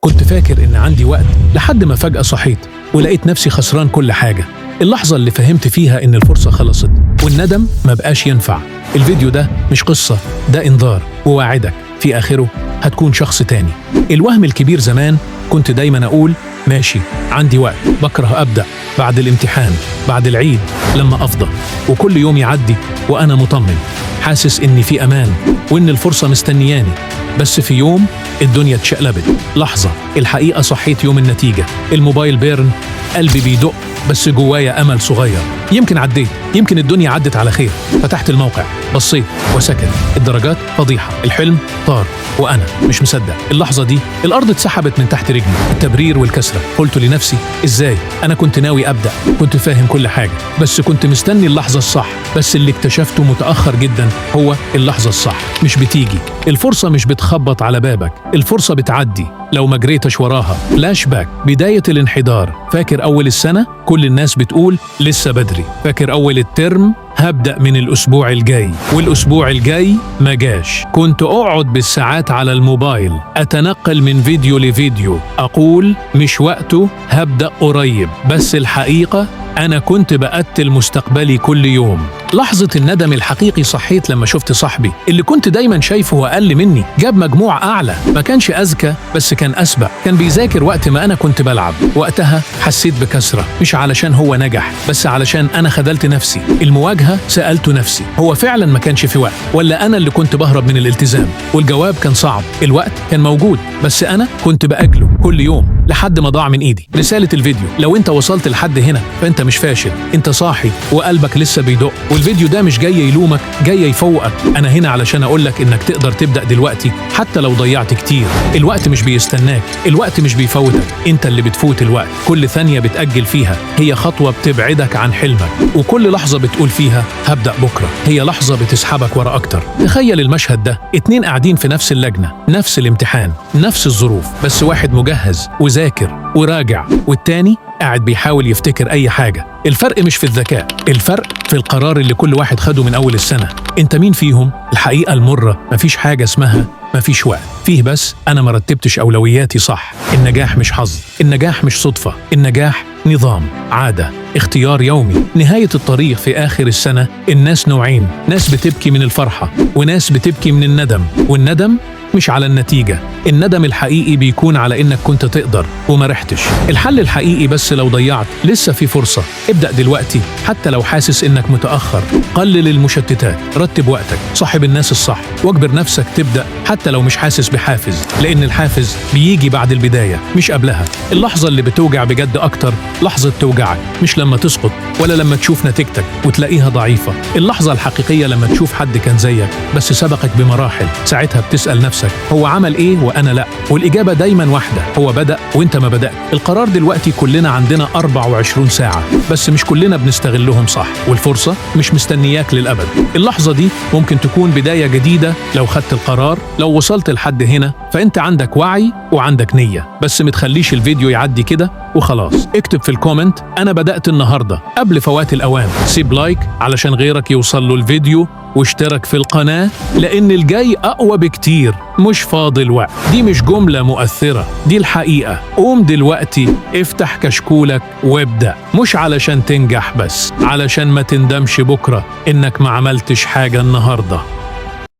كنت فاكر إن عندي وقت لحد ما فجأة صحيت ولقيت نفسي خسران كل حاجة. اللحظة اللي فهمت فيها إن الفرصة خلصت والندم ما بقاش ينفع. الفيديو ده مش قصة، ده إنذار، وواعدك في آخره هتكون شخص تاني. الوهم الكبير زمان كنت دايما أقول ماشي عندي وقت، بكره أبدأ بعد الامتحان، بعد العيد، لما أفضى. وكل يوم يعدي وأنا مطمن، حاسس إني في أمان وإن الفرصة مستنياني. بس في يوم الدنيا اتشقلبت. لحظة الحقيقة صحيت يوم النتيجة، الموبايل بيرن، قلبي بيدق، بس جوايا أمل صغير. يمكن عديت، يمكن الدنيا عدت على خير. فتحت الموقع، بصيت وسكت. الدرجات فضيحة، الحلم طار، وأنا مش مصدق. اللحظة دي الأرض اتسحبت من تحت رجلي، التبرير والكسرة. قلت لنفسي إزاي؟ أنا كنت ناوي أبدأ، كنت فاهم كل حاجة، بس كنت مستني اللحظة الصح. بس اللي اكتشفته متأخر جدا هو اللحظة الصح مش بتيجي. الفرصة مش بتخبط على بابك، الفرصة بتعدي لو ما جريتش وراها. فلاش باك، بداية الانحدار. فاكر أول السنة كل الناس بتقول لسه بدري. فاكر أول الترم هبدأ من الأسبوع الجاي، والأسبوع الجاي ما جاش. كنت أقعد بالساعات على الموبايل أتنقل من فيديو لفيديو، أقول مش وقته، هبدأ قريب. بس الحقيقة أنا كنت بقتل مستقبلي كل يوم. لحظة الندم الحقيقي صحيت لما شفت صاحبي اللي كنت دايما شايفه أقل مني جاب مجموع أعلى. ما كانش أذكى بس كان أسبق، كان بيذاكر وقت ما أنا كنت بلعب. وقتها حسيت بكسرة، مش علشان هو نجح بس علشان أنا خذلت نفسي. المواجهة سألت نفسي هو فعلا ما كانش في وقت ولا أنا اللي كنت بهرب من الالتزام؟ والجواب كان صعب. الوقت كان موجود بس أنا كنت بأجله كل يوم لحد ما ضاع من إيدي. رسالة الفيديو: لو أنت وصلت لحد هنا فأنت مش فاشل، أنت صاحي وقلبك لسه بيدق. والفيديو ده مش جاي يلومك، جاي يفوقك. أنا هنا علشان أقولك إنك تقدر تبدأ دلوقتي حتى لو ضيعت كتير. الوقت مش بيستناك، الوقت مش بيفوتك، أنت اللي بتفوت الوقت. كل ثانية بتأجل فيها هي خطوة بتبعدك عن حلمك، وكل لحظة بتقول فيها هبدأ بكرة هي لحظة بتسحبك ورا أكتر. تخيل المشهد ده، 2 قاعدين في نفس اللجنة، نفس الامتحان، نفس الظروف، بس واحد مجهز وذاكر وراجع والتاني قاعد بيحاول يفتكر أي حاجة. الفرق مش في الذكاء، الفرق في القرار اللي كل واحد خده من أول السنة. أنت مين فيهم؟ الحقيقة المرة مفيش حاجة اسمها مفيش وقت، فيه بس أنا مرتبتش أولوياتي صح. النجاح مش حظ، النجاح مش صدفة، النجاح نظام، عادة، اختيار يومي. نهاية الطريق في آخر السنة الناس نوعين، ناس بتبكي من الفرحة وناس بتبكي من الندم. والندم مش على النتيجة، الندم الحقيقي بيكون على إنك كنت تقدر وما رحتش. الحل الحقيقي بس لو ضيعت لسه في فرصة. ابدأ دلوقتي حتى لو حاسس إنك متأخر. قلل المشتتات، رتب وقتك، صاحب الناس الصح، واجبر نفسك تبدأ حتى لو مش حاسس بحافز، لأن الحافز بيجي بعد البداية مش قبلها. اللحظة اللي بتوجع بجد أكتر لحظة توجعك، مش لما تسقط ولا لما تشوف نتيجتك وتلاقيها ضعيفة. اللحظة الحقيقية لما تشوف حد كان زيك بس سبقك بمراحل. ساعتها بتسأل نفسك هو عمل إيه وأنا لأ؟ والإجابة دايما واحدة، هو بدأ وإنت ما بدأت. القرار دلوقتي كلنا عندنا 24 ساعة بس مش كلنا بنستغلهم صح، والفرصة مش مستنياك للأبد. اللحظة دي ممكن تكون بداية جديدة لو خدت القرار. لو وصلت لحد هنا فأنت عندك وعي وعندك نية، بس متخليش الفيديو يعدي كده وخلاص. اكتب في الكومنت أنا بدأت النهاردة قبل فوات الأوان. سيب لايك علشان غيرك يوصل له الفيديو، واشترك في القناة لأن الجاي أقوى بكتير. مش فاضل وقت، دي مش جملة مؤثرة، دي الحقيقة. قوم دلوقتي، افتح كشكولك وابدأ، مش علشان تنجح بس علشان ما تندمش بكرة إنك ما عملتش حاجة النهاردة.